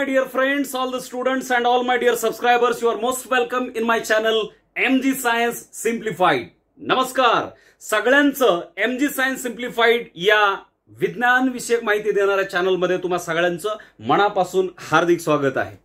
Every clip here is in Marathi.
my dear friends, all the students and all my dear subscribers, you are most welcome in my channel MG Science Simplified. नमस्कार सगळ्यांचं MG Science Simplified या विज्ञान विषयक माहिती देणाऱ्या चॅनल मध्ये तुम्हा सगळ्यांचं मनापासून हार्दिक स्वागत आहे.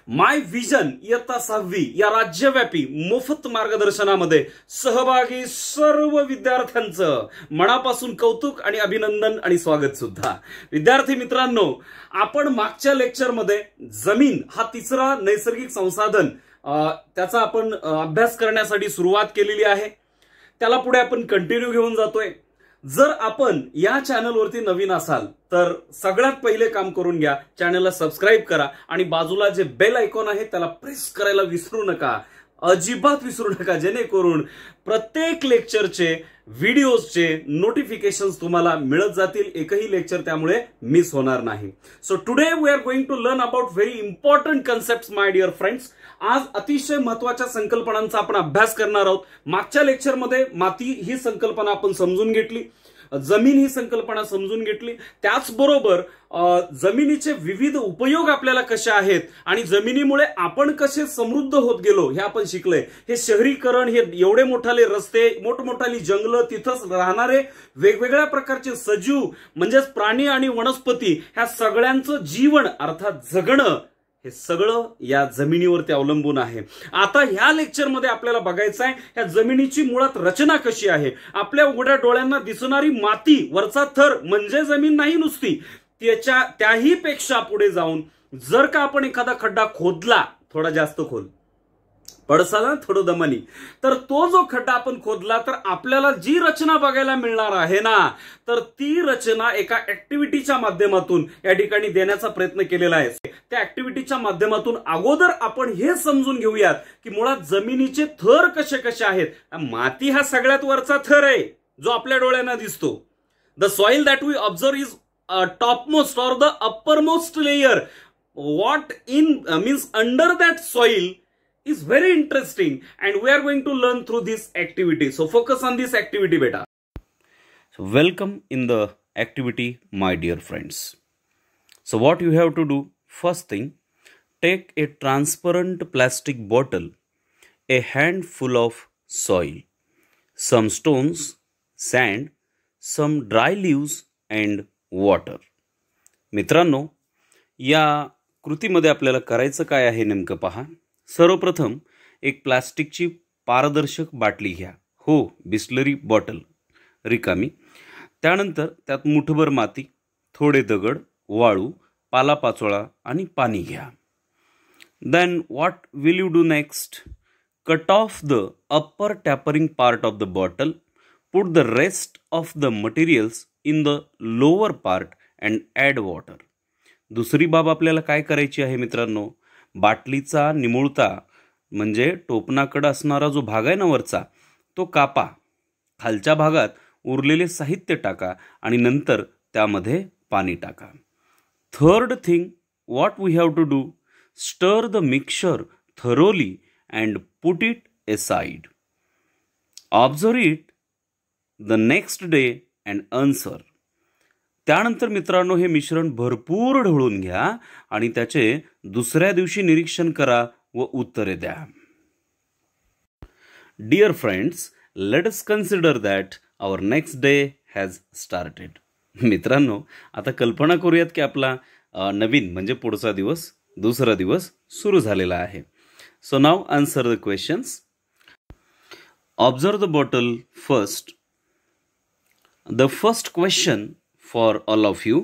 माय विजन इयत्ता 6वी या राज्यव्यापी मोफत मार्गदर्शनामध्ये सहभागी सर्व विद्यार्थ्यांचं मनापासून कौतुक आणि अभिनंदन आणि स्वागत सुद्धा. विद्यार्थी मित्रांनो, आपण मागच्या लेक्चरमध्ये जमीन हा तिसरा नैसर्गिक संसाधन त्याचा आपण अभ्यास करण्यासाठी सुरुवात केलेली आहे. त्याला पुढे आपण कंटिन्यू घेऊन जातोय. जर आपण या चॅनलवरती नवीन असाल तर सगळ्यात पहिले काम करून घ्या, चॅनलला सबस्क्राइब करा आणि बाजूला जे बेल आयकॉन आहे त्याला प्रेस करायला विसरू नका, अजिबात विसरू नका, जेणेकरून प्रत्येक लेक्चरचे व्हिडिओजचे नोटिफिकेशन्स तुम्हाला मिळत जातील. एकही लेक्चर त्यामुळे मिस होणार नाही. So today we are going to learn about very important concepts my dear friends. आज अतिशय महत्त्वाच्या संकल्पनांचा आपण अभ्यास करणार आहोत. मागच्या लेक्चरमध्ये माती ही संकल्पना आपण समजून घेतली, जमीन ही संकल्पना समजून घेतली, त्याचबरोबर जमिनीचे विविध उपयोग आपल्याला कसे आहेत आणि जमिनीमुळे आपण कसे समृद्ध होत गेलो हे आपण शिकलोय. हे शहरीकरण, हे एवढे मोठाले रस्ते, मोठमोठाली जंगलं, तिथंच राहणारे वेगवेगळ्या प्रकारचे सजीव म्हणजेच प्राणी आणि वनस्पती, ह्या सगळ्यांचं जीवन अर्थात जगणं हे सगळं या जमिनीवरती अवलंबून आहे. आता ह्या लेक्चरमध्ये आपल्याला बघायचं आहे या जमिनीची मुळात रचना कशी आहे. आपल्या उघड्या डोळ्यांना दिसणारी माती, वरचा थर म्हणजे जमीन नाही नुसती, त्याही पेक्षा पुढे जाऊन जर का आपण एखादा खड्डा खोदला, थोडा जास्त खोल पडसाला थोडं दमानी, तर तो जो खड्डा आपण खोदला तर आपल्याला जी रचना बघायला मिळणार आहे ना, तर ती रचना एका ऍक्टिव्हिटीच्या माध्यमातून या ठिकाणी देण्याचा प्रयत्न केलेला आहे. त्या ऍक्टिव्हिटीच्या माध्यमातून अगोदर आपण हे समजून घेऊयात की मुळात जमिनीचे थर कसे कसे आहेत. माती हा सगळ्यात वरचा थर आहे जो आपल्या डोळ्यांना दिसतो. The soil that we observe is topmost और the uppermost layer. What in means under that soil is very interesting and we are going to learn through this activity. So focus on this activity beta. So welcome in the activity my dear friends. So what you have to do, first thing, take a transparent plastic bottle, a handful of soil, some stones, sand, some dry leaves and water. मित्रांनो, या कृतीमध्ये आपल्याला करायचं काय आहे नेमकं पहा. सर्वप्रथम एक प्लास्टिकची पारदर्शक बाटली घ्या. हो, बिस्लरी बॉटल रिकामी. त्यानंतर त्यात मुठभर माती, थोडे दगड, वाळू, पालापाचोळा आणि पाणी घ्या. Then what will you do next? Cut off the upper tapering part of the bottle, put the rest of the materials in the lower part and add water. दुसरी बाब आपल्याला काय करायची आहे मित्रांनो, बाटलीचा निमुळता म्हणजे टोपणाकडे असणारा जो भाग आहे ना वरचा, तो कापा. खालच्या भागात उरलेले साहित्य टाका आणि नंतर त्यामध्ये पाणी टाका. Third thing, what we have to do? Stir the mixture thoroughly and put it aside. Observe it the next day and answer. त्यानंतर मित्रांनो, हे मिश्रण भरपूर ढवळून घ्या आणि त्याचे दुसऱ्या दिवशी निरीक्षण करा व उत्तरे द्या. Dear friends, let us consider that our next day has started. मित्रांनो, आता कल्पना करूयात की आपला नवीन म्हणजे पुढचा दिवस, दुसरा दिवस सुरू झालेला आहे. So now answer the questions. Observe the bottle first. The first question for all of you,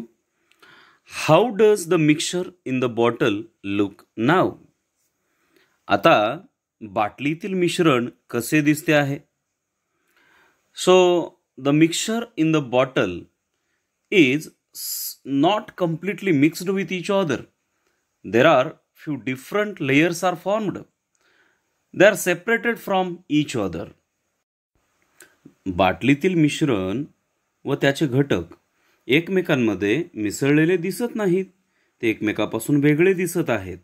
how does the mixture in the bottle look now? आता बाटलीतील मिश्रण कसे दिसते आहे? So the mixture in the bottle is not completely mixed with each other. There are few different layers are formed. They are separated from each other. बाटलीतील मिश्रण व त्याचे घटक एकमेकांमध्ये मिसळलेले दिसत नाहीत, ते एकमेकापासून वेगळे दिसत आहेत.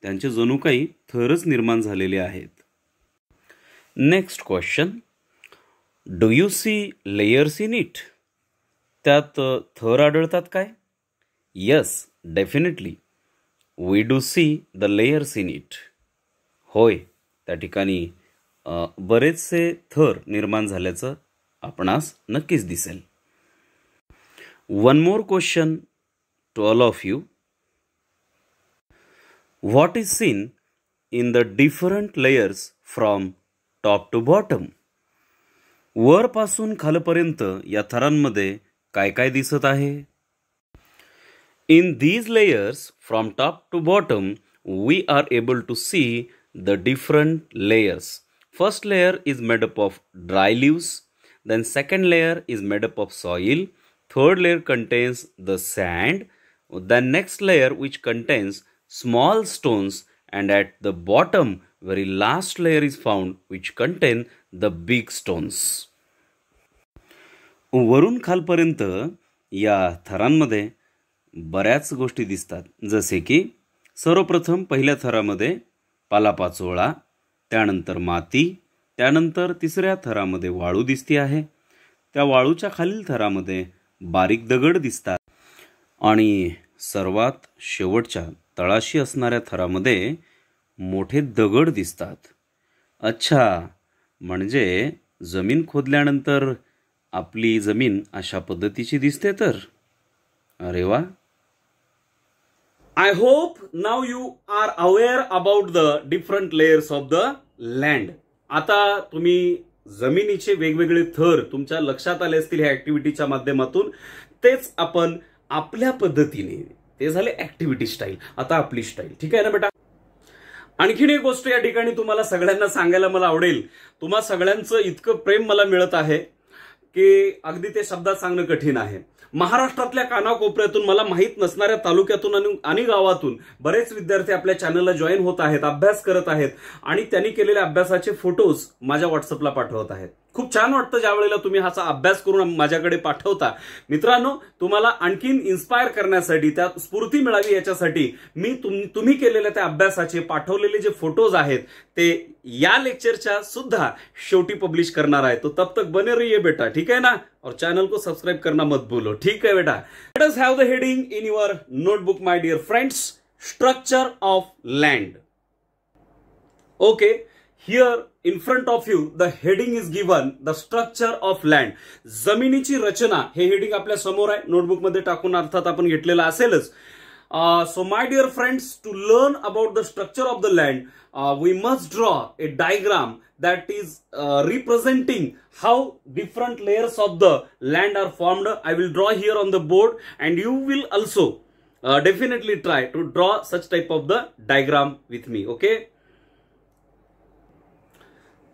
त्यांचे जणू काही थरच निर्माण झालेले आहेत. Next question, do you see layers in it? त्यात थर आढळतात काय? Yes, definitely. We do see the layers in it. होय, त्या ठिकाणी बरेचसे थर निर्माण झाल्याचं आपणास नक्कीच दिसेल. One more question to all of you. What is seen in the different layers from top to bottom? वरपासून खालपर्यंत या थरांमध्ये काय काय दिसत आहे? In these layers from top to bottom we are able to see the different layers. First layer is made up of dry leaves, then second layer is made up of soil, third layer contains the sand, then next layer which contains small stones, and at the bottom very last layer is found which contain the big stones. वरून खालपर्यंत या थरांमध्ये बऱ्याच गोष्टी दिसतात. जसे की सर्वप्रथम पहिल्या थरामध्ये पालापाचोळा, त्यानंतर माती, त्यानंतर तिसऱ्या थरामध्ये वाळू दिसते आहे. त्या वाळूच्या खालील थरामध्ये बारीक दगड दिसतात आणि सर्वात शेवटच्या तळाशी असणाऱ्या थरामध्ये मोठे दगड दिसतात. अच्छा, म्हणजे जमीन खोदल्यानंतर आपली जमीन अशा पद्धतीची दिसते तर. अरे वा. I hope now you are aware about the different layers of the land. आता तुम्ही जमिनीचे वेगवेगळे थर तुमच्या लक्षात आले असतील ह्या ऍक्टिव्हिटीच्या माध्यमातून. तेच आपण आपल्या पद्धतीने, ते झाले ऍक्टिव्हिटी स्टाईल, आता आपली स्टाईल. ठीक आहे ना बेटा? आणखीन एक गोष्ट या ठिकाणी तुम्हाला सगळ्यांना सांगायला मला आवडेल. तुम्हा सगळ्यांचं इतकं प्रेम मला मिळत आहे की अगदी ते शब्दात सांगणं कठीण आहे. महाराष्ट्रातल्या कानाकोपऱ्यातून, मला माहीत नसणाऱ्या तालुक्यातून आणि गावातून बरेच विद्यार्थी आपल्या चॅनलला जॉईन होत आहेत, अभ्यास करत आहेत आणि त्यांनी केलेल्या अभ्यासाचे फोटोज माझ्या व्हॉट्सअपला पाठवत आहेत. खूप छान वाटतं ज्या वेळेला तुम्ही हाचा अभ्यास करून माझ्याकडे पाठवता. मित्रांनो, तुम्हाला आणखीन इन्स्पायर करण्यासाठी, त्या स्फूर्ती मिळावी याच्यासाठी मी तुम्ही केलेल्या त्या अभ्यासाचे पाठवलेले जे फोटोज आहेत ते या लेक्चरच्या सुद्धा शेवटी पब्लिश करणार आहे. तो तब तक बने रहिए बेटा, ठीक है ना? और चैनल को सब्सक्राइब करना मत भूलो, ठीक है बेटा? Let us have the heading in your notebook my dear friends. Structure of land. Okay, here in front of you the heading is given the structure of land. जमिनीची रचना हे हेडिंग आपल्या समोर आहे. नोटबुक मध्ये टाकून अर्थात आपण घेतलेलं असेलच. So my dear friends, to learn about the structure of the land, we must draw a diagram that is representing how different layers of the land are formed. I will draw here on the board and you will also definitely try to draw such type of the diagram with me.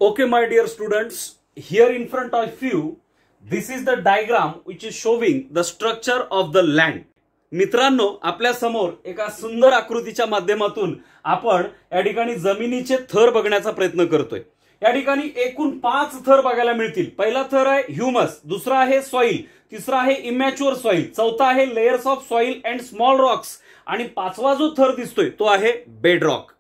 Okay, my dear students, here in front of you, this is the diagram which is showing the structure of the land. मित्रांनो, आपल्या समोर एका सुंदर आकृतीच्या माध्यमातून आपण या ठिकाणी जमिनीचे थर बघण्याचा प्रयत्न करतोय. या ठिकाणी एकूण 5 थर बघायला मिळतील. पहिला थर आहे ह्युमस, दुसरा आहे सॉइल, तिसरा आहे इमॅच्युअर सॉइल, चौथा आहे layers of soil and small Roxx आणि पाचवा जो थर दिसतोय तो आहे बेड रॉक.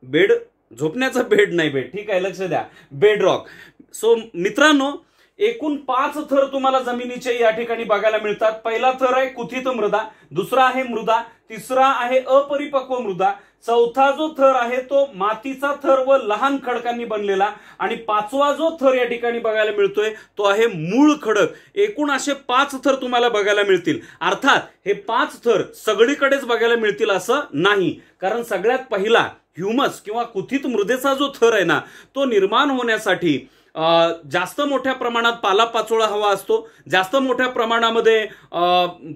बेड झोपण्याचा बेड नाही, बेड, ठीक आहे, लक्ष द्या, बेड रॉक. सो मित्रांनो, एकूण 5 थर तुम्हाला जमिनीचे या ठिकाणी बघायला मिळतात. पहिला थर आहे कुथित मृदा, दुसरा आहे मृदा, तिसरा आहे अपरिपक्व मृदा, चौथा जो थर आहे तो मातीचा थर व लहान खडकांनी बनलेला आणि पाचवा जो थर या ठिकाणी बघायला मिळतोय तो आहे मूळ खडक. एकूण असे 5 थर तुम्हाला बघायला मिळतील. अर्थात हे 5 थर सगळीकडेच बघायला मिळतील असं नाही, कारण सगळ्यात पहिला ह्युमस किंवा कुथित मृदेचा जो थर आहे ना, तो निर्माण होण्यासाठी जास्त मोठ्या प्रमाणात पालापाचोळा हवा असतो. जास्त मोठ्या प्रमाणामध्ये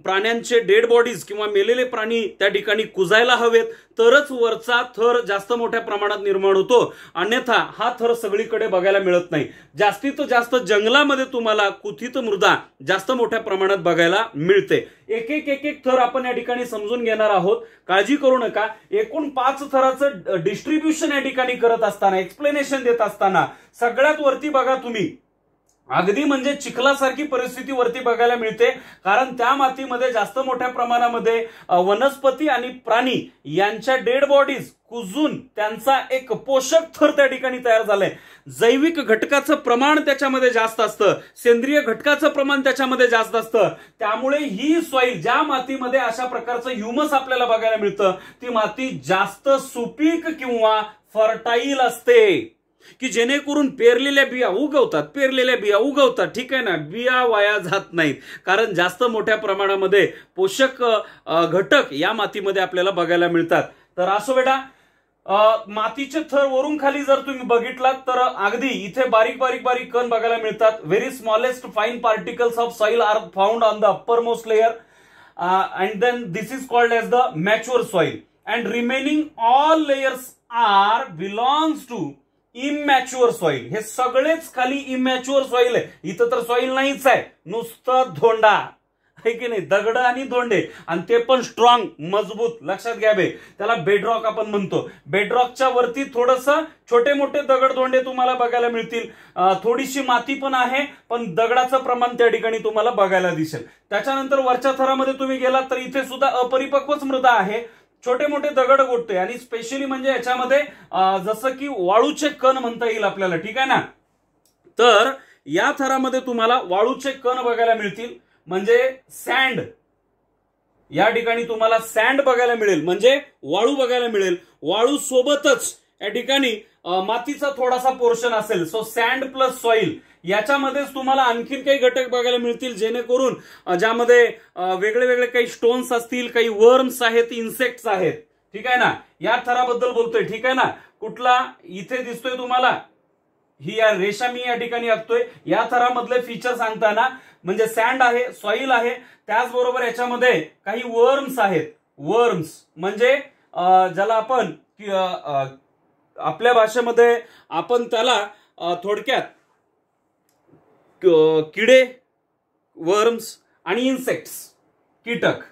प्राण्यांचे डेड बॉडीज किंवा मेलेले प्राणी त्या ठिकाणी कुजायला हवेत, तरच वरचा थर जास्त मोठ्या प्रमाणात निर्माण होतो. अन्यथा हा थर सगळीकडे बघायला मिळत नाही. जास्तीत जास्त जंगलामध्ये तुम्हाला कुथित मृदा जास्त मोठ्या प्रमाणात बघायला मिळते. एक एक थर आपण या ठिकाणी समजून घेणार आहोत. काळजी करू नका. एकूण 5 थराचं डिस्ट्रीब्युशन या ठिकाणी करत असताना, एक्सप्लेनेशन देत असताना सगळ्यात वरती बघा तुम्ही अगदी म्हणजे चिखलासारखी परिस्थिती वरती बघायला मिळते, कारण त्या मातीमध्ये जास्त मोठ्या प्रमाणामध्ये वनस्पती आणि प्राणी यांच्या डेड बॉडीज कुजून त्यांचा एक पोषक थर त्या ठिकाणी तयार झालाय. जैविक घटकाचं प्रमाण त्याच्यामध्ये जास्त असतं, सेंद्रिय घटकाचं प्रमाण त्याच्यामध्ये जास्त असतं. त्यामुळे ही सॉइल, ज्या मातीमध्ये अशा प्रकारचं ह्युमस आपल्याला बघायला मिळतं, ती माती जास्त सुपीक किंवा फर्टाईल असते, की जेणेकरून पेरलेल्या बिया उगवतात. ठीक आहे ना, बिया वाया जात नाहीत, कारण जास्त मोठ्या प्रमाणामध्ये पोषक घटक या मातीमध्ये आपल्याला बघायला मिळतात. तर असो बेटा, मातीचे थर वरून खाली जर तुम्ही बघितलात तर अगदी इथे बारीक बारीक बारीक कण बघायला मिळतात. Very smallest fine particles of soil are found on the upper most layer and then this is called as the mature soil and remaining all layers are belongs to immature soil. हे सगळेच खाली इमॅच्युअर सॉइल आहे. इथं तर सॉइल नाहीच आहे, नुसतं धोंडा आहे की नाही, दगड आणि धोंडे, आणि ते पण स्ट्रॉंग, मजबूत. लक्षात घ्या बे, त्याला बेडरॉक आपण म्हणतो. बेडरॉकच्या वरती थोडस छोटे मोठे दगड धोंडे तुम्हाला बघायला मिळतील, थोडीशी माती पण आहे, पण दगडाचं प्रमाण त्या ठिकाणी तुम्हाला बघायला दिसेल. त्याच्यानंतर वरच्या थरामध्ये तुम्ही गेलात तर इथे सुद्धा अपरिपक्वच मृदा आहे, छोटे मोठे दगड गोठते, आणि स्पेशली म्हणजे याच्यामध्ये जसं की वाळूचे कण म्हणता येईल आपल्याला. ठीक आहे ना, तर या थरामध्ये तुम्हाला वाळूचे कण बघायला मिळतील, म्हणजे सँड. या ठिकाणी तुम्हाला सँड बघायला मिळेल, म्हणजे वाळू बघायला मिळेल. वाळू सोबतच या ठिकाणी मातीचा थोडासा पोर्शन असेल. सो सँड प्लस सॉइल, याच्यामध्येच तुम्हाला आणखीन काही घटक बघायला मिळतील, जेणेकरून ज्यामध्ये वेगळे वेगळे काही स्टोन्स असतील, काही वर्म्स आहेत, इन्सेक्ट्स आहेत. ठीक आहे ना, या थराबद्दल बोलतोय. ठीक आहे ना, कुठला इथे दिसतोय तुम्हाला, ही या रेषा मी या ठिकाणी आखतोय. या थरामधले फीचर सांगताना म्हणजे सँड आहे, सॉइल आहे, त्याचबरोबर याच्यामध्ये काही वर्म्स आहेत. वर्म्स म्हणजे ज्याला आपण आपल्या भाषेमध्ये आपण त्याला थोडक्यात किडे, वर्म्स आणि इन्सेक्ट्स, कीटक,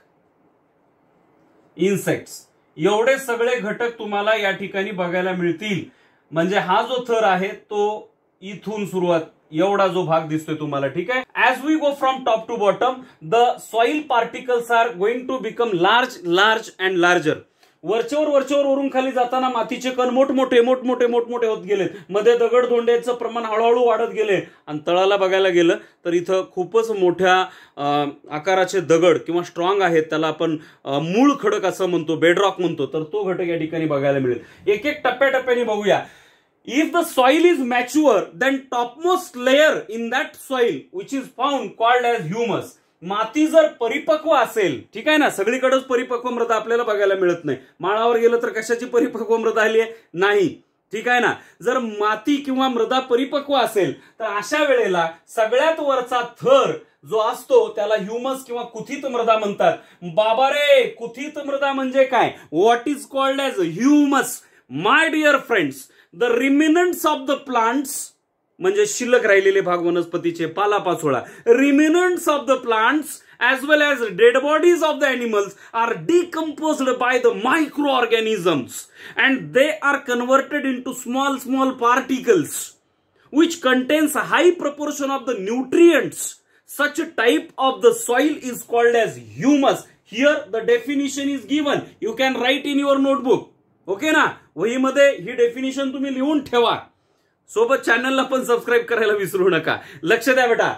इन्सेक्ट्स, एवढे सगळे घटक तुम्हाला या ठिकाणी बघायला मिळतील. म्हणजे हा जो थर आहे तो इथून सुरुवात, एवढा जो भाग दिसतोय तुम्हाला. ठीक आहे, as we go from top to bottom the soil particles are going to become large and larger. वरचेवर वरून खाली जाताना मातीचे कण मोठमोठे होत गेले, मध्ये दगड धोंड्याचं प्रमाण हळूहळू वाढत गेले, आणि तळाला बघायला गेलं तर इथं खूपच मोठ्या आकाराचे दगड किंवा स्ट्रॉंग आहेत, त्याला आपण मूळ खडक असं म्हणतो, बेडरॉक म्हणतो. तर तो घटक या ठिकाणी बघायला मिळेल. एक एक टप्प्याटप्प्याने बघूया. If the soil is mature, then topmost layer in that soil, which is found called as humus. माती जर परिपक्व असेल, ठीक आहे ना, सगळीकडेच परिपक्व मृदा आपल्याला बघायला मिळत नाही. माळावर गेलं तर कशाची परिपक्व मृदा आली आहे? नाही. ठीक आहे ना, जर माती किंवा मृदा परिपक्व असेल तर अशा वेळेला सगळ्यात वरचा थर जो असतो त्याला ह्युमस किंवा कुथित मृदा म्हणतात. बाबा रे, कुथित मृदा म्हणजे काय? What is called as humus. My dear friends, the remnants of the plants म्हणजे शिल्लक राहिलेले भाग वनस्पतीचे, पालापाचोळा, remnants of the plants as well as dead bodies of the animals are decomposed by the microorganisms and they are converted into small particles which contains a high proportion of the nutrients. Such a type of the soil is called as humus. Here the definition is given. You can write in your notebook. Okay ना, वहीमध्ये ही डेफिनेशन तुम्ही लिहून ठेवा. सोबत चॅनलला पण सबस्क्राईब करायला विसरू नका. लक्ष द्या बेटा.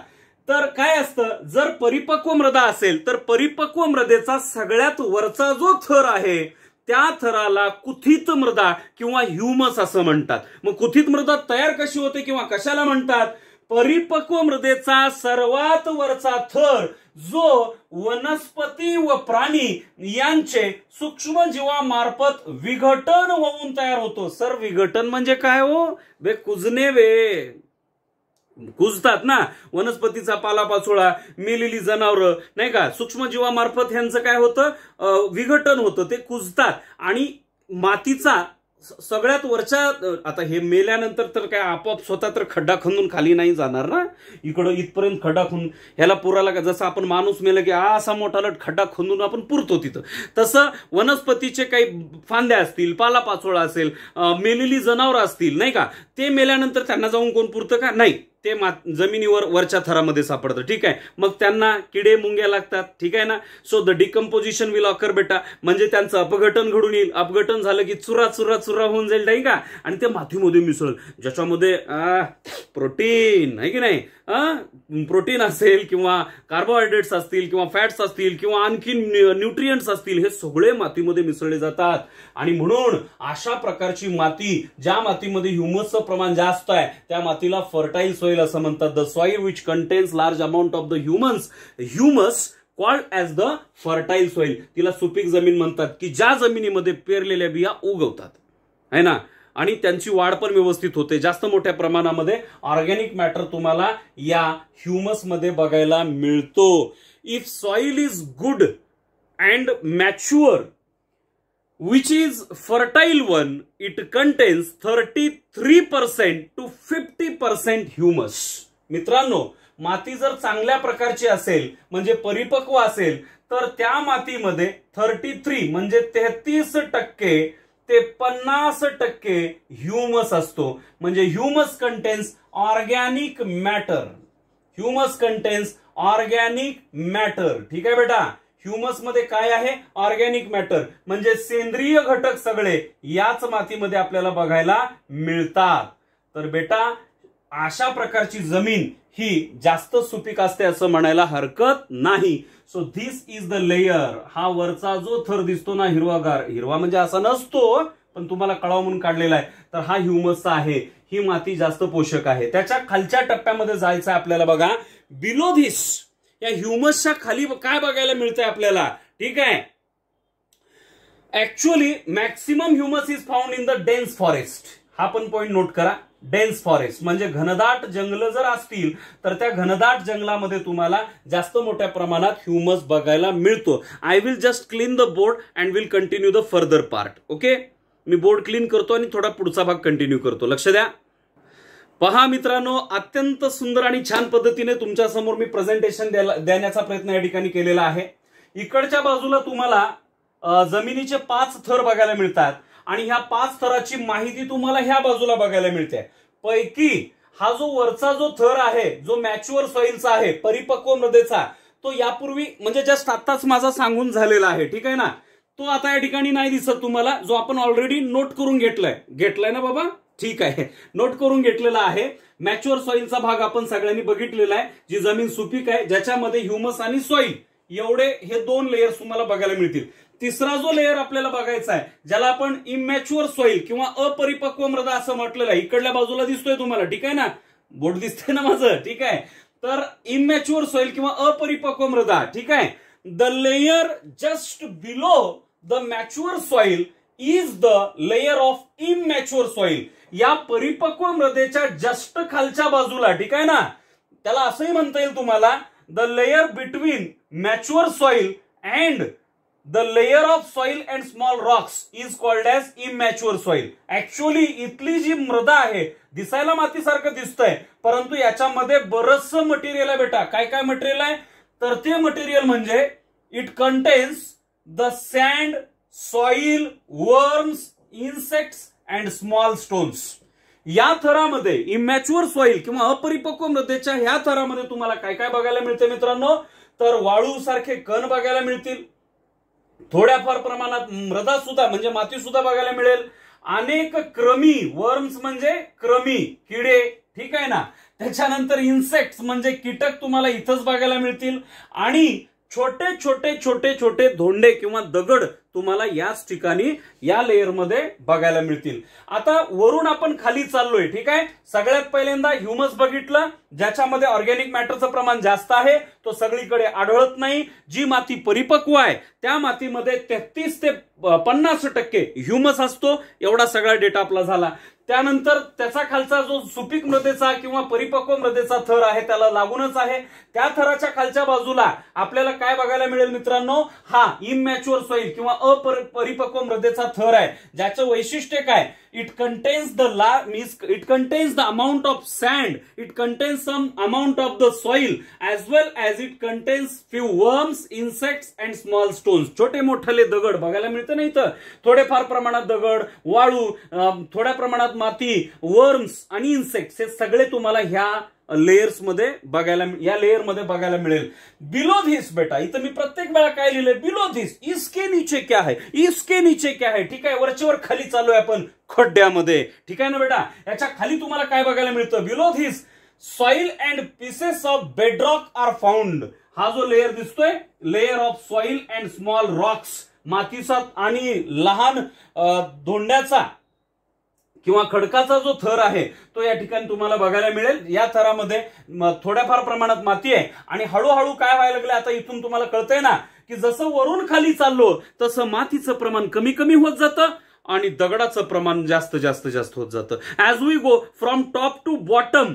तर काय असतं, जर परिपक्व मृदा असेल तर परिपक्व मृदेचा सगळ्यात वरचा जो थर आहे त्या थराला कुथित मृदा किंवा ह्युमस असं म्हणतात. मग कुथित मृदा तयार कशी होते किंवा कशाला म्हणतात? परिपक्व मृदेचा सर्वात वरचा थर जो वनस्पती व प्राणी यांचे सूक्ष्म जीवामार्फत विघटन होऊन तयार होतो. सर, विघटन म्हणजे काय हो? बे कुजणे वे, कुजतात ना वनस्पतीचा पालापाचोळा, मेलेली जनावरं नाही का, सूक्ष्म जीवामार्फत ह्यांचं काय होतं? विघटन होतं, ते कुजतात. आणि मातीचा सगळ्यात वरच्या, आता हे मेल्यानंतर तर काय आपोआप स्वतः तर खड्डा खंदून खाली नाही जाणार ना, इकडं इथपर्यंत खड्डा खंदून ह्याला पुराला का, जसं आपण माणूस मेला की असा मोठा लट खड्डा खंदून आपण पुरतो तिथं, तसं वनस्पतीचे काही फांद्या असतील, पालापाचोळा असेल, मेलेली जनावरं असतील नाही का, ते मेल्यानंतर त्यांना जाऊन कोण पुरतं का? नाही, ते जमिनीवर वरच्या थरामध्ये सापडतं, ठीक आहे. मग त्यांना किडे मुंग्या लागतात, ठीक आहे ना. So the decomposition will occur बेटा, म्हणजे त्यांचं अपघटन घडून येईल. अपघटन झालं की चुरा चुरा चुरा होऊन जाईल, नाही का, आणि ते मातीमध्ये मिसळेल, ज्याच्यामध्ये प्रोटीन आहे की नाही, प्रोटीन असेल किंवा कार्बोहायड्रेट्स असतील किंवा फॅट्स असतील किंवा आणखी न्यूट्रिएंट्स असतील, हे सगळे मातीमध्ये मिसळले जातात. आणि म्हणून अशा प्रकारची माती, ज्या मातीमध्ये ह्युमसचं प्रमाण जास्त आहे, त्या मातीला फर्टाईल सॉइल असं म्हणतात. The soil which contains large amount of the humus called as the fertile soil. तिला सुपीक जमीन म्हणतात, की ज्या जमिनीमध्ये पेरलेल्या बिया उगवतात, है ना, आणि त्यांची वाढ पण व्यवस्थित होते. जास्त मोठ्या प्रमाणामध्ये ऑर्गॅनिक मॅटर तुम्हाला या ह्युमस मध्ये बघायला मिळतो. If soil is good and mature which is fertile one, it contains 33% to 50% humus. मित्रांनो, माती जर चांगल्या प्रकारची असेल, म्हणजे परिपक्व असेल, तर त्या मातीमध्ये 33 म्हणजे 33% ते 50% ह्युमस असतो. म्हणजे humus contains organic matter. Humus contains organic matter, ठीक आहे बेटा. ह्युमस मध्ये काय आहे? ऑर्गॅनिक मॅटर, म्हणजे सेंद्रिय घटक सगळे याच मातीमध्ये आपल्याला बघायला मिळतात. तर बेटा, अशा प्रकारची जमीन ही जास्त सुपीक असते असं म्हणायला हरकत नाही. So this is the layer. हा वरचा जो थर दिसतो ना हिरवागार, हिरवा म्हणजे असा नसतो, पण तुम्हाला कळाव म्हणून काढलेला आहे, तर हा ह्युमसचा आहे. ही माती जास्त पोषक आहे. त्याच्या खालच्या टप्प्यामध्ये जायचं आहे आपल्याला. बघा, बिलो धिस, या ह्युमसच्या खाली काय बघायला मिळतंय आपल्याला, ठीक आहे. Actually maximum humus is found in the dense forest. हा पण पॉइंट नोट करा. डेन्स फॉरेस्ट म्हणजे घनदाट जंगल जर असतील, तर त्या घनदाट जंगलामध्ये तुम्हाला जास्त मोठ्या प्रमाणात ह्युमस बघायला मिळतो. I will just clean the board and will continue the further part. Okay, me board clean करतो आणि थोडा पुढचा भाग कंटिन्यू करतो. लक्ष द्या. पहा मित्रांनो, अत्यंत सुंदर आणि छान पद्धतीने तुमच्या समोर मी प्रेझेंटेशन देण्याचा प्रयत्न या ठिकाणी केलेला आहे. इकडच्या बाजूला तुम्हाला जमिनीचे 5 थर बघायला मिळतात आणि ह्या 5 थराची माहिती तुम्हाला ह्या बाजूला बघायला मिळते. पैकी हा जो वरचा जो थर आहे, जो मॅच्युअर सॉइलचा आहे, परिपक्व मृदेचा, तो यापूर्वी म्हणजे जस्ट आताच माझा सांगून झालेला आहे, ठीक आहे ना. तो आता या ठिकाणी नाही दिसत तुम्हाला, जो आपण ऑलरेडी नोट करून घेतलाय ना बाबा, ठीक आहे, नोट करून घेतलेला आहे. मॅच्युअर सॉइलचा भाग आपण सगळ्यांनी बघितलेला आहे, जी जमीन सुपीक आहे, ज्याच्यामध्ये ह्युमस आणि सॉइल एवढे हे 2 लेयर्स तुम्हाला बघायला मिळतील. तिसरा जो लेयर आपल्याला बघायचा आहे, ज्याला आपण इमॅच्युअर सॉइल किंवा अपरिपक्व मृदा असं म्हटलेलं आहे, इकडल्या बाजूला दिसतोय तुम्हाला, ठीक आहे ना, बोर्ड दिसतंय ना माझं, ठीक आहे. तर इमॅच्युअर सॉइल किंवा अपरिपक्व मृदा, ठीक आहे. The layer just below the mature soil is the layer of immature soil. या परिपक्व मृदेच्या जस्ट खालच्या बाजूला, ठीक आहे ना, त्याला असंही म्हणता येईल तुम्हाला, the layer between mature soil and the layer of soil and small Roxx is called as immature soil. Actually इथली जी मृदा आहे, दिसायला मातीसारखं दिसतंय, परंतु याच्यामध्ये बरचसं मटेरियल आहे बेटा. काय काय मटेरियल आहे? तर ते मटेरियल म्हणजे it contains the sand, soil, worms, insects and small stones. या थरामध्ये इमॅच्युअर सॉइल किंवा अपरिपक्व मृदेच्या ह्या थरामध्ये तुम्हाला काय काय बघायला मिळते मित्रांनो? तर वाळू सारखे कण बघायला मिळतील, थोड्याफार प्रमाणात मृदा सुद्धा म्हणजे माती सुद्धा बघायला मिळेल, अनेक क्रमी, वर्म्स म्हणजे क्रमी, किडे, ठीक आहे ना. त्याच्यानंतर इन्सेक्ट्स म्हणजे कीटक तुम्हाला इथंच बघायला मिळतील, आणि छोटे छोटे छोटे छोटे धोंडे किंवा दगड तुम्हाला याच ठिकाणी या लेयरमध्ये बघायला मिळतील. आता वरून आपण खाली चाललोय, ठीक आहे. सगळ्यात पहिल्यांदा ह्युमस बघितलं, ज्याच्यामध्ये ऑर्गॅनिक मॅटरचं प्रमाण जास्त आहे, तो सगळीकडे आढळत नाही. जी माती परिपक्व आहे त्या मातीमध्ये 33 ते 50% ह्युमस असतो. एवढा सगळा डेटा आपला झाला. त्यानंतर त्याचा खालचा जो सुपीक मृदेचा किंवा परिपक्व मृदेचा थर आहे त्याला लागूनच आहे. त्या थराच्या खालच्या बाजूला आपल्याला काय बघायला मिळेल मित्रांनो? हा इमॅच्युअर सॉइल किंवा अपरिपक्व मृदेचा थर आहे, ज्याचं वैशिष्ट्य काय? It contains the amount of sand, it contains some amount of the soil as well as it contains few worms, insects and small stones. छोटे मोठे दगड बघायला मिळते ना इथं, थोडेफार प्रमाणात दगड, वाळू, थोड्या प्रमाणात माती, वर्म्स आणि इन्सेक्ट्स हे सगळे तुम्हाला ह्या लेयर्स मध्ये या लेयर मध्ये बघायला मिळेल. बिलो धिस बेटा, इथं मी प्रत्येक वेळा काय लिहिलंय, बिलो धिस, इसके नीचे क्या है, इसके नीचे क्या है. ठीक आहे, वरचेवर खाली चालू आहे आपण खड्ड्यामध्ये. ठीक आहे ना बेटा. याच्या खाली तुम्हाला काय बघायला मिळतं, below this soil and pieces of bedrock are found. हा जो लेयर दिसतोय, layer of soil and small rocks, मातीचा आणि लहान धोंड्याचा किंवा खडकाचा जो थर आहे तो या ठिकाणी तुम्हाला बघायला मिळेल. या थरामध्ये थोड्याफार प्रमाणात माती आहे आणि हळूहळू काय व्हायला लागलं, आता इथून तुम्हाला कळतंय ना की जसं वरून खाली चाललो तसं मातीचं प्रमाण कमी कमी होत जातं आणि दगडाचं प्रमाण जास्त जास्त जास्त होत जातं. As we go from top to bottom,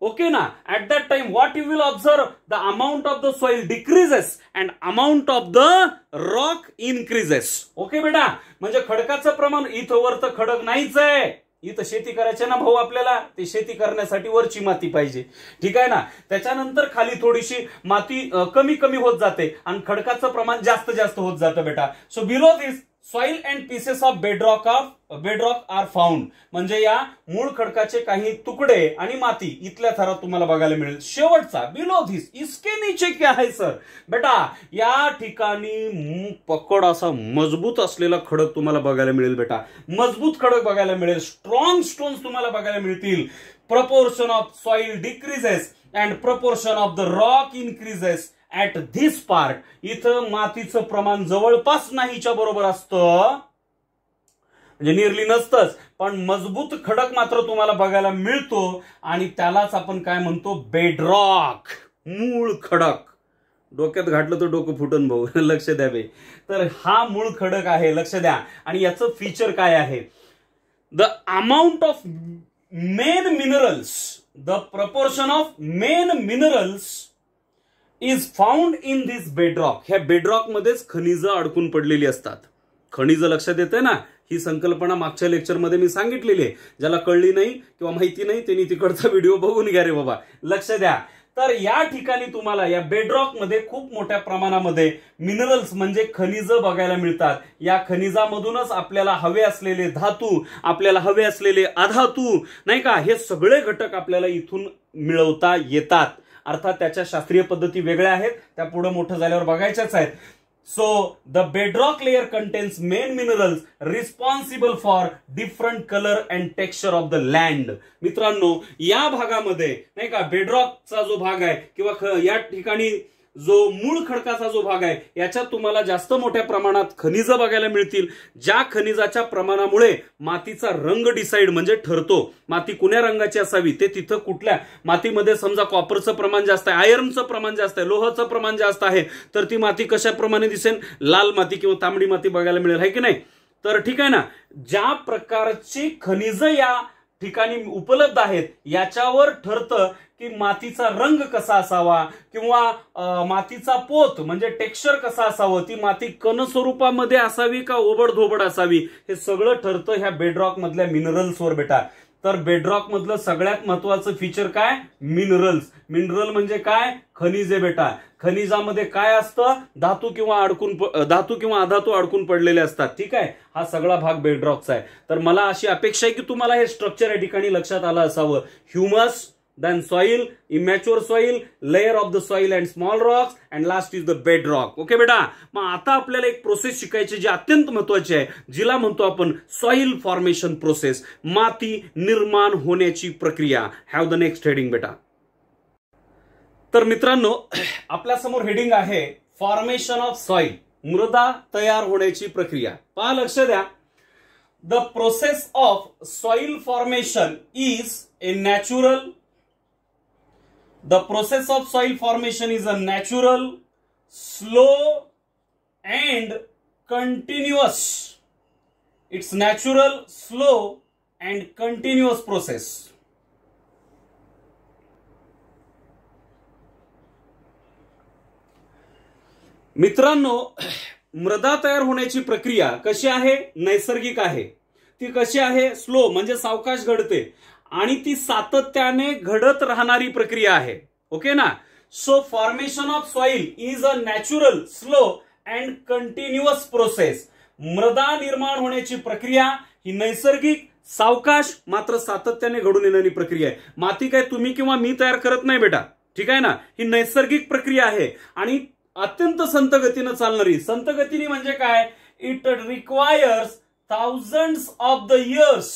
okay ना, at that time what you will observe, the amount of the soil decreases and amount of the rock increases. Okay बेटा, म्हणजे खडकाचं प्रमाण इथं वर तर खडक नाहीच आहे, इथं शेती करायचे ना भाऊ आपल्याला, ते शेती करण्यासाठी वरची माती पाहिजे. ठीक आहे ना. त्याच्यानंतर खाली थोडीशी माती कमी कमी होत जाते आणि खडकाचं प्रमाण जास्त जास्त होत जातं बेटा. So below this soil and pieces of bedrock are found, म्हणजे या मूळ खडकाचे काही तुकडे आणि माती इथल्या थरात तुम्हाला बघायला मिळेल. शेवटचा बिलो धिस इसके नीचे क्या है सर, बेटा या ठिकाणी पकड असा मजबूत असलेला खडक तुम्हाला बघायला मिळेल बेटा. मजबूत खडक बघायला मिळेल, स्ट्रॉंग स्टोन्स तुम्हाला बघायला मिळतील. Proportion of soil decreases and proportion of the rock increases at this part. इथं मातीचं प्रमाण जवळपास नाहीच्या बरोबर असतं, म्हणजे निअरली नसतंच, पण मजबूत खडक मात्र तुम्हाला बघायला मिळतो आणि त्यालाच आपण काय म्हणतो, बेडरॉक, मूळ खडक. डोक्यात घातलं तर डोकं फुटन भाऊ, लक्ष द्यावे. तर हा मूळ खडक आहे, लक्ष द्या. आणि याचं फीचर काय आहे, the amount of main minerals, the proportion of main minerals is found in this bedrock. ह्या बेडरॉक मध्येच खनिजं अडकून पडलेली असतात. खनिजं लक्षात येते ना, ही संकल्पना मागच्या लेक्चरमध्ये मी सांगितलेली आहे. ज्याला कळली नाही किंवा माहिती नाही त्यांनी तिकडचा व्हिडिओ बघून घ्या रे बाबा, लक्ष द्या. तर या ठिकाणी तुम्हाला या बेडरॉक मध्ये खूप मोठ्या प्रमाणामध्ये मिनरल्स म्हणजे खनिज बघायला मिळतात. या खनिजामधूनच आपल्याला हवे असलेले धातू, आपल्याला हवे असलेले अधातू, नाही का, हे सगळे घटक आपल्याला इथून मिळवता येतात. अर्थात त्याच्या शास्त्रीय पद्धती वेगळ्या आहेत, त्या पुढे मोठं झाल्यावर बघायच्याच आहेत. So the bedrock layer contains main minerals responsible for different color and texture of the land. मित्रांनो, या भागामध्ये नाही का बेडरॉकचा जो भाग आहे किंवा या ठिकाणी जो मूळ खडकाचा जो भाग आहे याच्यात तुम्हाला जास्त मोठ्या प्रमाणात खनिज बघायला मिळतील. ज्या खनिजाच्या प्रमाणामुळे मातीचा रंग डिसाइड म्हणजे ठरतो. माती कुण्या रंगाची असावी ते तिथं कुठल्या मातीमध्ये समजा कॉपरचं प्रमाण जास्त आहे, आयर्नचं प्रमाण जास्त आहे, लोहाचं प्रमाण जास्त आहे, तर ती माती कशाप्रमाणे दिसेल, लाल माती किंवा तांबडी माती बघायला मिळेल, आहे की नाही. तर ठीक आहे ना, ज्या प्रकारची खनिज या ठिकाणी उपलब्ध आहेत याच्यावर ठरतं की मातीचा रंग कसा असावा किंवा मातीचा पोत म्हणजे टेक्स्चर कसा असावं, ती माती कण स्वरूपामध्ये असावी का ओबडधोबड असावी, हे सगळं ठरतं ह्या बेडरॉक मधल्या मिनरल्सवर बेटा. तर बेडरॉक मधलं सगळ्यात महत्वाचं फीचर काय, मिनरल्स. मिनरल म्हणजे काय, खनिजे बेटा. खनिजामध्ये काय असतं, धातू किंवा अधातू अडकून पडलेले असतात. ठीक आहे, हा सगळा भाग बेडरॉकचा आहे. तर मला अशी अपेक्षा आहे की तुम्हाला हे स्ट्रक्चर या ठिकाणी लक्षात आलं असावं. Humus, then soil, immature soil, layer of the soil and small rocks, and last is the bedrock. Okay बेटा, मग आता आपल्याला एक प्रोसेस शिकायची जी अत्यंत महत्वाची आहे, जिला म्हणतो आपण सॉइल फॉर्मेशन प्रोसेस, माती निर्माण होण्याची प्रक्रिया. हॅव द नेक्स्ट हेडिंग बेटा. तर मित्रांनो, आपल्या समोर हेडिंग आहे फॉर्मेशन ऑफ सॉइल, मृदा तयार होण्याची प्रक्रिया. पहा, लक्ष द्या. The process of soil formation is a natural. The process of soil formation is a natural, slow and continuous. It's natural, slow and continuous process. मित्रांनो, मृदा तयार होण्याची प्रक्रिया कशी आहे, नैसर्गिक आहे. ती कशी आहे, स्लो म्हणजे सावकाश घडते आणि ती सातत्याने घडत राहणारी प्रक्रिया आहे. ओके ना. So formation of soil is a natural, slow and continuous process. मृदा निर्माण होण्याची प्रक्रिया ही नैसर्गिक, सावकाश मात्र सातत्याने घडून येणारी प्रक्रिया आहे. माती काय तुम्ही किंवा मी तयार करत नाही बेटा, ठीक आहे ना. ही नैसर्गिक प्रक्रिया आहे आणि अत्यंत संत गतीनं चालणारी. संत गतीने म्हणजे काय, it requires thousands of the years,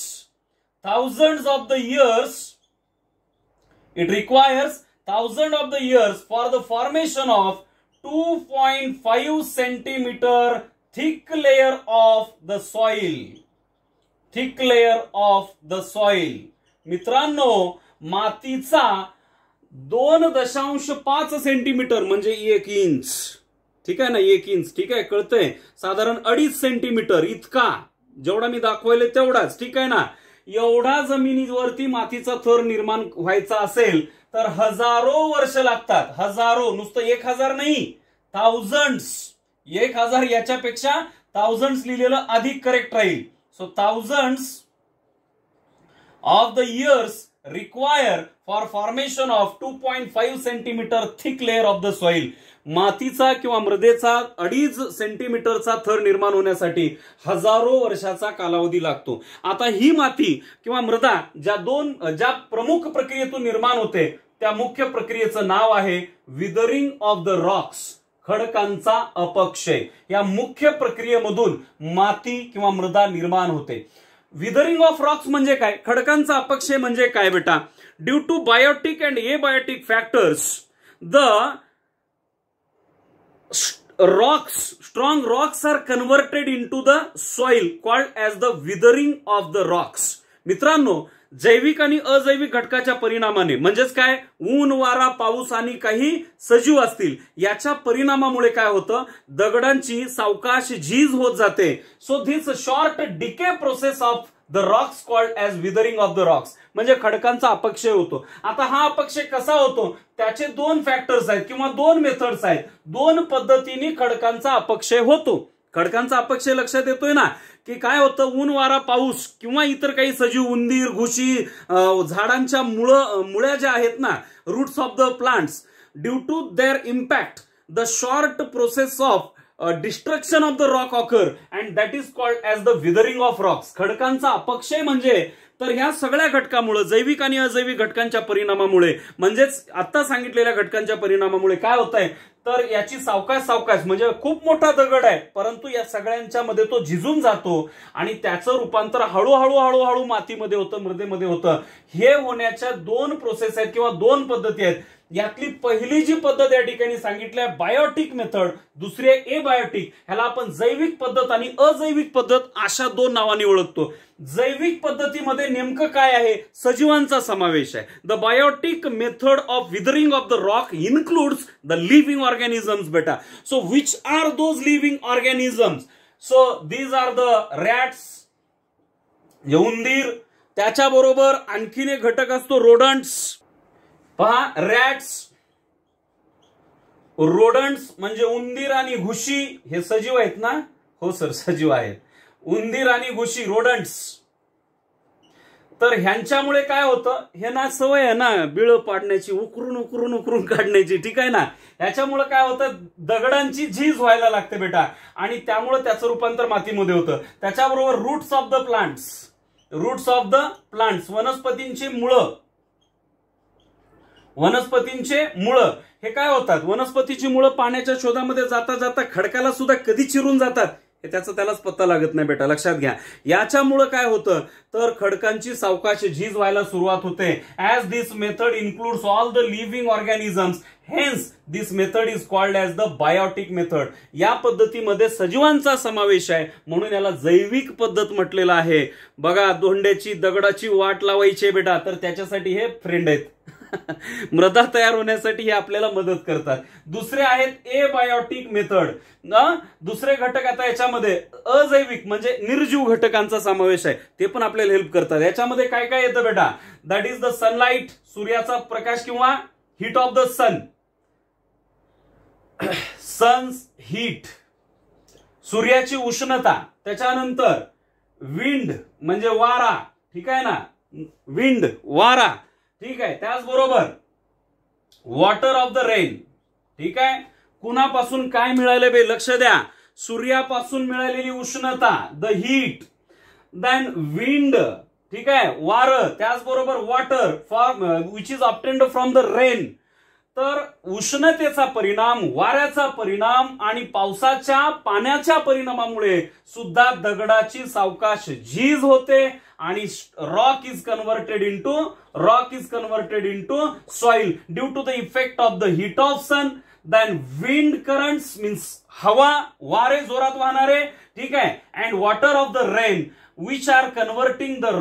it requires thousands of the years for the formation of 2.5 centimeter thick layer of the soil. मित्रांनो, मातीचा 2.5 सेंटीमीटर म्हणजे 1 इंच, ठीक आहे ना, 1 इंच, ठीक आहे, कळतंय, साधारण 2.5 सेंटीमीटर इतका, जेवढा मी दाखवले तेवढाच, ठीक आहे ना. एवढा जमिनीवरती मातीचा थर निर्माण व्हायचा असेल तर हजारो वर्ष लागतात. हजारो, नुसतं 1000 नाही, थाउजंड्स. 1000 याच्यापेक्षा थाउजंड्स लिहिलेलं अधिक करेक्ट राहील. So thousands of the years require for formation of 2.5 centimetre thick layer of the soil. मातीचा किंवा मृदेचा 2.5 सेंटीमीटरचा थर निर्माण होण्यासाठी हजारो वर्षाचा कालावधी लागतो. आता ही माती किंवा मृदा ज्या प्रमुख प्रक्रियेतून निर्माण होते त्या मुख्य प्रक्रियेचं नाव आहे विदरिंग ऑफ द रॉक्स, खडकांचा अपक्षय. या मुख्य प्रक्रियेमधून माती किंवा मृदा निर्माण होते. विदरिंग ऑफ रॉक्स म्हणजे काय, खडकांचा अपक्षय म्हणजे काय बेटा, due to biotic and abiotic factors the strong rocks are converted into the soil called as the withering of the rocks. मित्रांनो, जैविक आणि अजैविक घटकाच्या परिणामाने म्हणजेच काय, ऊन, वारा, पाऊस आणि काही सजीव असतील याच्या परिणामामुळे काय होतं, दगडांची सावकाश झीज होत जाते. So this short decay process of the Roxx called as withering of the Roxx, म्हणजे खडकांचा अपक्षय होतो. आता हा अपक्षय कसा होतो, त्याचे 2 फॅक्टर्स आहेत किंवा 2 मेथड्स आहेत. 2 पद्धतीने खडकांचा अपक्षय होतो. खडकांचा अपक्षय लक्षात येतोय ना, की काय होतं, ऊन, वारा, पाऊस किंवा इतर काही सजीव, उंदीर, घुशी, झाडांच्या मुळ्या ज्या आहेत ना, roots of the plants, due to their impact the short process of destruction of the rock occur and that is called as the weathering of rocks. खडकांचा अपक्षय म्हणजे तर ह्या सगळ्या घटकामुळे, जैविक आणि अजैविक घटकांच्या परिणामामुळे, म्हणजेच आता सांगितलेल्या घटकांच्या परिणामामुळे काय होत आहे, तर याची सावकाश म्हणजे खूप मोठा दगड आहे परंतु या सगळ्यांच्या मध्ये तो झिजून जातो आणि त्याचं रूपांतर हळूहळू मातीमध्ये होतं, मृदेमध्ये होतं. हे होण्याच्या 2 प्रोसेस आहेत किंवा 2 पद्धती आहेत. यातली पहिली जी पद्धत या ठिकाणी सांगितली आहे बायोटिक मेथड, दुसरी आहे एबायोटिक. ह्याला आपण जैविक पद्धत आणि अजैविक पद्धत अशा 2 नावांनी ओळखतो. जैविक पद्धतीमध्ये नेमकं काय आहे, सजीवांचा समावेश आहे. The biotic method of weathering of the rock includes the living organisms बेटा. So which are those living organisms, so these are the rats, उंदीर, त्याच्याबरोबर आणखीन एक घटक असतो रोडंट्स. पहा, रोडंट्स म्हणजे उंदीर आणि घुशी, हे सजीव आहेत ना, हो सर सजीव आहेत, उंदीर आणि घुशी, रोडंट्स. तर ह्यांच्यामुळे काय होतं, हे ना सवय आहे ना बिळ पाडण्याची, उकरून काढण्याची, ठीक आहे ना. ह्याच्यामुळे काय होतं, दगडांची झीज व्हायला लागते बेटा आणि त्यामुळे त्याचं रूपांतर मातीमध्ये होतं. त्याच्याबरोबर रूट्स ऑफ द प्लांट्स, वनस्पतींचे मुळं हे काय होतात, वनस्पतीची मुळं पाण्याच्या शोधामध्ये जाता जाता खडकाला सुद्धा कधी चिरून जातात हे त्यालाच पत्ता लागत नाही बेटा, लक्षात घ्या. याच्यामुळे काय होतं, तर खडकांची सावकाश झीज व्हायला सुरुवात होते. As this method includes all the living organisms, hence this method is called as the biotic method. या पद्धतीमध्ये सजीवांचा समावेश आहे म्हणून याला जैविक पद्धत म्हटलेलं आहे. बघा, धोंड्याची दगडाची वाट लावायची बेटा, तर त्याच्यासाठी हे फ्रेंड आहेत. मृदा तयार होण्यासाठी हे आपल्याला मदत करतात. दुसरे आहेत एबायोटिक मेथड. दुसरे घटक आता याच्यामध्ये अजैविक म्हणजे निर्जीव घटकांचा समावेश आहे, ते पण आपल्याला हेल्प करतात. याच्यामध्ये काय काय येतं बेटा, दॅट इज द सनलाइट, सूर्याचा प्रकाश किंवा heat of the sun's heat, सूर्याची उष्णता. त्याच्यानंतर विंड म्हणजे वारा, ठीक आहे ना, विंड वारा, ठीक आहे. त्याचबरोबर वॉटर ऑफ द रेन, ठीक आहे. कुणापासून काय मिळाले बे, लक्ष द्या, सूर्यापासून मिळालेली उष्णता, द हीट, देन विंड, ठीक आहे, वारं, त्याचबरोबर water which is obtained from the rain. तर उष्णतेचा परिणाम, वाऱ्याचा परिणाम आणि पावसाच्या पाण्याच्या परिणामामुळे सुद्धा दगडाची सावकाश झीज होते आणि rock is converted into soil due to the effect of the heat of sun. Then wind currents means हवा, वारे जोरात वाहणारे, ठीक आहे, and water of the rain which are converting the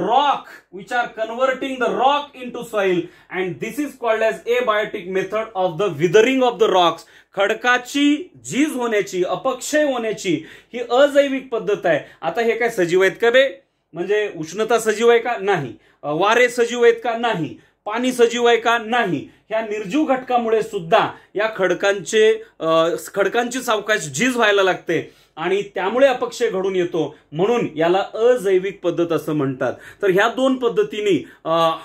rock into soil, and this is called as abiotic method of the withering of the rocks. खडकाची झीज होण्याची, अपक्षय होण्याची ही अजैविक पद्धत आहे. आता हे काय सजीव आहेत का बे? म्हणजे उष्णता सजीव आहे का? नाही. वारे सजीव आहेत का? नाही. पाणी सजीव आहे का? नाही. ह्या निर्जीव घटकामुळे सुद्धा या खडकांची सावकाश झीज व्हायला लागते आणि त्यामुळे अपक्षय घडून येतो, म्हणून याला अजैविक पद्धत असं म्हणतात. तर ह्या दोन पद्धतीने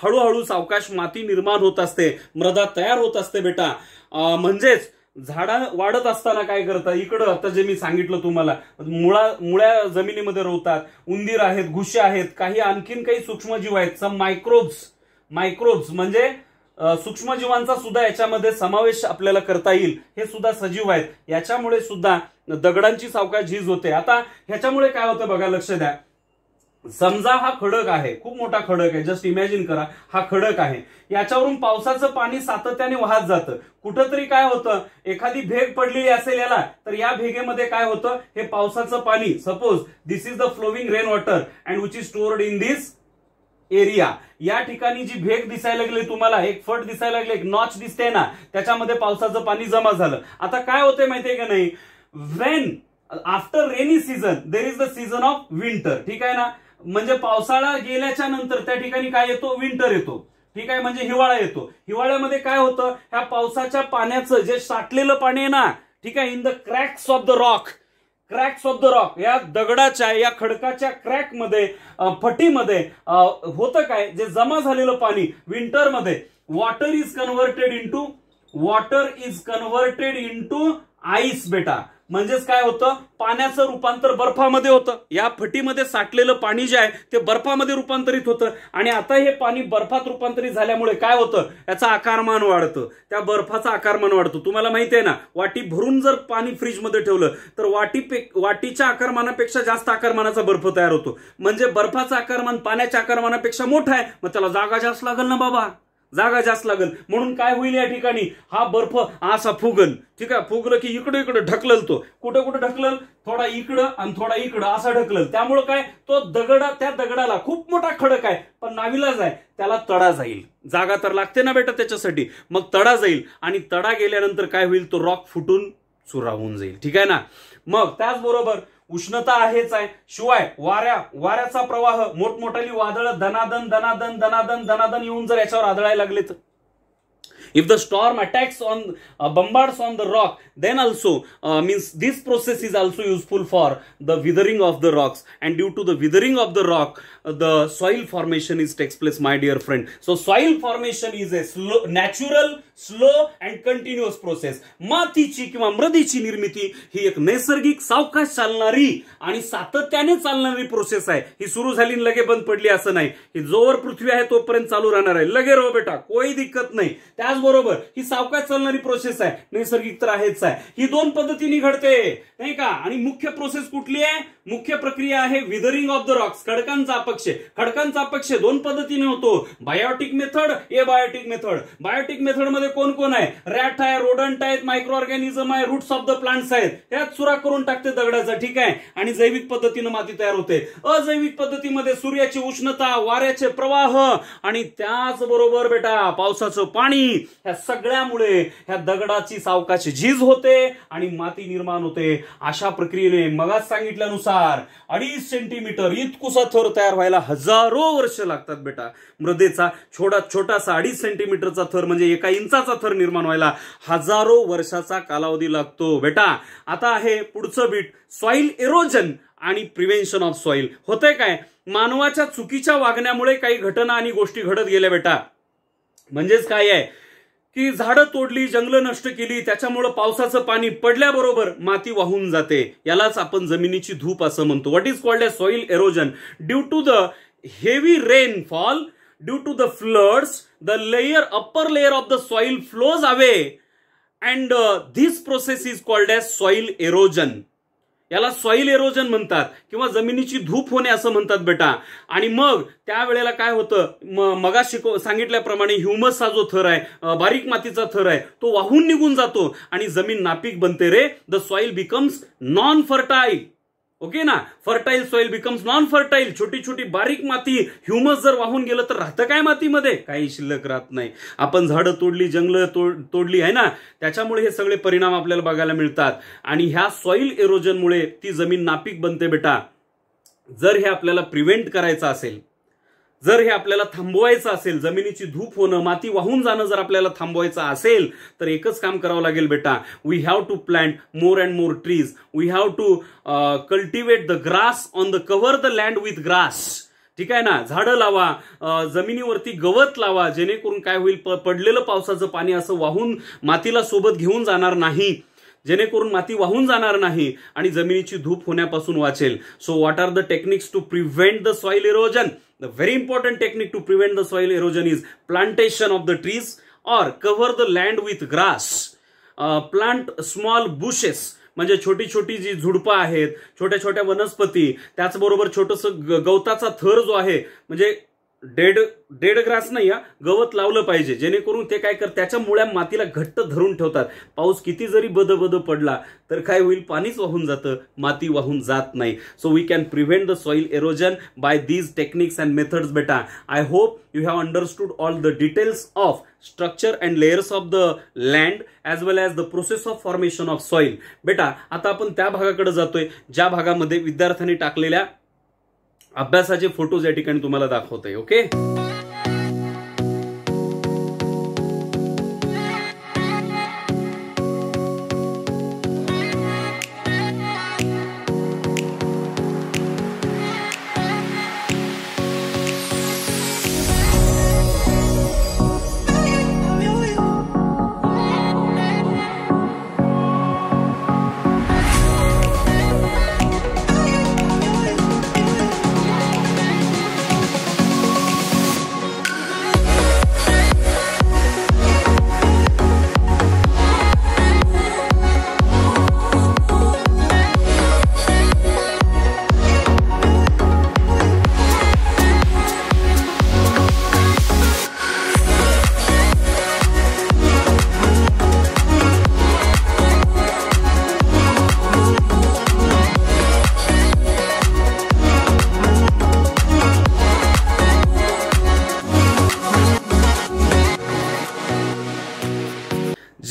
हळूहळू सावकाश माती निर्माण होत असते, मृदा तयार होत असते बेटा. म्हणजेच झाडं वाढत असताना काय करतात, इकडं आता जे मी सांगितलं तुम्हाला, मुळ्या जमिनीमध्ये रोवतात, उंदीर आहेत, घुशी आहेत, काही आणखीन काही सूक्ष्मजीव आहेत, सम मायक्रोब्स म्हणजे सूक्ष्मजीवांचा सुद्धा याच्यामध्ये समावेश आपल्याला करता येईल. हे सुद्धा सजीव आहेत. याच्यामुळे सुद्धा दगडांची सावकाश झीज होते. आता ह्याच्यामुळे काय होतं बघा, लक्ष द्या. समजा हा खडक आहे, खूप मोठा खडक आहे, जस्ट इमॅजिन करा, हा खडक आहे, याच्यावरून पावसाचं पाणी सातत्याने वाहत जातं. कुठंतरी काय होतं, एखादी भेग पडलेली असेल याला, तर या भेगेमध्ये काय होतं, हे पावसाचं पाणी, suppose this is the following rain water and which is stored in this area. या ठिकाणी जी भेग दिसायला लागली तुम्हाला, एक फट दिसायला लागली, एक नॉच दिसते ना, त्याच्यामध्ये पावसाचं पाणी जमा झालं. आता काय होतंय माहितीये का नाही, Wien after rainy season there is the season of winter. ठीक आहे ना, म्हणजे पावसाळा गेल्याच्या नंतर त्या ठिकाणी काय येतो, विंटर येतो. ठीक आहे, म्हणजे हिवाळा येतो. हिवाळ्यामध्ये काय होतं, ह्या पावसाच्या पाण्याचं जे साठलेलं पाणी आहे ना, ठीक आहे, in the cracks of the rock, या दगडाच्या, या खडकाच्या क्रॅक मध्ये, फटीमध्ये होतं काय, जे जमा झालेलं पाणी विंटरमध्ये water is converted into ice बेटा. म्हणजेच काय होतं, पाण्याचं रूपांतर बर्फामध्ये होतं. या फटीमध्ये साठलेलं पाणी जे आहे ते बर्फामध्ये रूपांतरित होतं आणि आता हे पाणी बर्फात रूपांतरित झाल्यामुळे काय होतं, याचा आकारमान वाढतं, त्या बर्फाचा आकारमान वाढतो. तुम्हाला माहिती आहे ना, वाटी भरून जर पाणी फ्रीजमध्ये ठेवलं तर वाटीच्या आकारमानापेक्षा जास्त आकारमानाचा बर्फ तयार होतो. म्हणजे बर्फाचा आकारमान पाण्याच्या आकारमानापेक्षा मोठा आहे, मग त्याला जागा जास्त लागेल ना बाबा, जागा जास्त लागेल. म्हणून काय होईल, या ठिकाणी हा बर्फ असा फुगल. ठीक आहे, फुगलं की इकडे ढकलल. तो कुठं ढकलल, थोडा इकडं आणि थोडा इकडं असा ढकलल. त्यामुळं काय, तो त्या दगडाला खूप मोठा खडक आहे पण नाविलाज आहे, त्याला तडा जाईल. जागा तर लागते ना बेटा त्याच्यासाठी, मग तडा जाईल आणि तडा गेल्यानंतर काय होईल, तो रॉक फुटून चुरा होऊन जाईल. ठीक आहे ना. मग त्याचबरोबर उष्णता आहेच आहे, शिवाय वाऱ्याचा प्रवाह, मोठमोठाली वादळं धनादन येऊन जर याच्यावर आदळायला लागले तर, if the storm bombards on the rock, then also means this process is also useful for the withering of the rocks, and due to the withering of the rock the soil formation takes place, my dear friend. So soil formation is a natural, slow and continuous process. मातीची किंवा मृदेची निर्मिती ही एक नैसर्गिक, सावकाश चालणारी आणि सातत्याने चालणारी प्रोसेस आहे. ही सुरू झाली लगे बंद पडली असं नाही. ही जोवर पृथ्वी आहे तोपर्यंत चालू राहणार आहे. लगे रहो बेटा, कोई दिक्कत नाही. त्याचबरोबर ही सावकाश चालणारी प्रोसेस आहे, नैसर्गिक तर आहेच आहे. ही दोन पद्धतीने घडते नाही का. आणि मुख्य प्रोसेस कुठली आहे, मुख्य प्रक्रिया आहे विदरिंग ऑफ द रॉक्स, खडकांचा अपक्षय दोन पद्धतीने होतो, biotic method, abiotic method. Biotic method मध्ये कोण कोण आहे, रॅट आहे, रोडंट आहेत, मायक्रो ऑर्गॅनिझम आहे, रूट्स ऑफ द प्लांट्स आहेत, त्यात चुरा करून टाकते दगडाचा. ठीक आहे, आणि जैविक पद्धतीने माती तयार होते. अजैविक पद्धतीमध्ये सूर्याची उष्णता, वाऱ्याचे प्रवाह आणि त्याचबरोबर बेटा पावसाचं पाणी, ह्या सगळ्यामुळे ह्या दगडाची सावकाश झीज होते आणि माती निर्माण होते. अशा प्रक्रियेने मगाच सांगितल्यानुसार 2.5 सेंटीमीटर इतकुसा थर तयार व्हायला हजारो वर्ष लागतात बेटा. मृदेचा छोटासा 2.5 सेंटीमीटरचा थर म्हणजे 1 इंचाचा थर निर्माण व्हायला हजारो वर्षाचा कालावधी लागतो बेटा. आता आहे पुढचं बीट, सॉइल एरोजन आणि प्रिव्हेन्शन ऑफ सॉइल. होतंय काय, मानवाच्या चुकीच्या वागण्यामुळे काही घटना आणि गोष्टी घडत गेल्या बेटा. म्हणजेच काय आहे की झाडं तोडली, जंगलं नष्ट केली, त्याच्यामुळे पावसाचं पाणी पडल्याबरोबर माती वाहून जाते. यालाच आपण जमिनीची धूप असं म्हणतो. What is called as soil erosion. Due to the heavy rainfall, due to the floods, the upper layer of the soil flows away, and this process is called as soil erosion. याला सॉइल एरोजन म्हणतात किंवा जमिनीची धूप होणे असं म्हणतात बेटा. आणि मग त्यावेळेला काय होतं, मगाशी सांगितल्याप्रमाणे ह्युमस हा जो थर आहे, बारीक मातीचा थर आहे, तो वाहून निघून जातो आणि जमीन नापीक बनते रे. The soil becomes non fertile. Okay ना, fertile soil becomes non fertile. छोटी छोटी बारीक माती, ह्युमस जर वाहून गेलं तर राहतं काय मातीमध्ये? काही शिल्लक राहत नाही. आपण झाडं तोडली, जंगलं तोडली आहे ना, त्याच्यामुळे हे सगळे परिणाम आपल्याला बघायला मिळतात. आणि ह्या सॉइल एरोजनमुळे ती जमीन नापीक बनते बेटा. जर हे आपल्याला प्रिव्हेंट करायचं असेल, जर हे आपल्याला थांबवायचं असेल, जमिनीची धूप होणं, माती वाहून जाणं जर आपल्याला थांबवायचं असेल, तर एकच काम करावं लागेल बेटा. We have to plant more and more trees. We have to cultivate the grass on the cover the land with grass. ठीक आहे ना, झाडं लावा, जमिनीवरती गवत लावा, जेणेकरून काय होईल, पडलेलं पावसाचं पाणी असं वाहून मातीला सोबत घेऊन जाणार नाही, जेणेकरून माती वाहून जाणार नाही आणि जमिनीची धूप होण्यापासून वाचेल. So what are the techniques to prevent the soil erosion? The very important technique to prevent the soil erosion is plantation of the trees or cover the land with grass. Plant small bushes, म्हणजे छोटी छोटी जी झुडपं आहेत, छोट्या छोट्या वनस्पती, त्याचबरोबर छोटंसं गवताचा थर जो आहे, म्हणजे डेड ग्रास नाही, गवत लावलं पाहिजे, जेणेकरून ते काय करतात, त्याच्या मुळ्या मातीला घट्ट धरून ठेवतात. पाऊस किती जरी बद पडला तर काय होईल, पाणीच वाहून जातं, माती वाहून जात नाही. So we can prevent the soil erosion by these techniques and methods बेटा. I hope you have understood all the details of structure and layers of the land as well as the process of formation of soil. बेटा आता आपण त्या भागाकडे जातोय ज्या भागामध्ये विद्यार्थ्यांनी टाकलेल्या अभ्यासाचे फोटोज या ठिकाणी तुम्हाला दाखवतोय. ओके,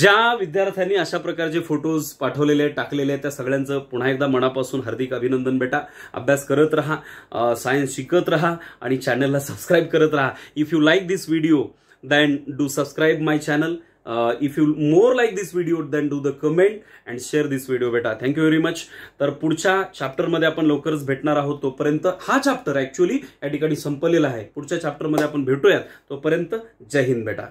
ज्या विद्यार्थ्यांनी अशा प्रकारचे फोटोज पाठवलेले टाकलेले त्या सगळ्यांचं पुन्हा एकदा मनापासून हार्दिक अभिनंदन बेटा. अभ्यास करत रहा, सायन्स शिकत रहा आणि चॅनलला सबस्क्राईब करत रहा. If you like this video then do subscribe my channel. If you more like this video then do the comment and share this video बेटा. Thank you very much. तर पुढच्या चॅप्टरमध्ये आपण लवकरच भेटणार आहोत. तोपर्यंत हा चॅप्टर ऍक्च्युअली या ठिकाणी संपलेला आहे. पुढच्या चॅप्टरमध्ये आपण भेटूयात. तोपर्यंत जय हिंद बेटा.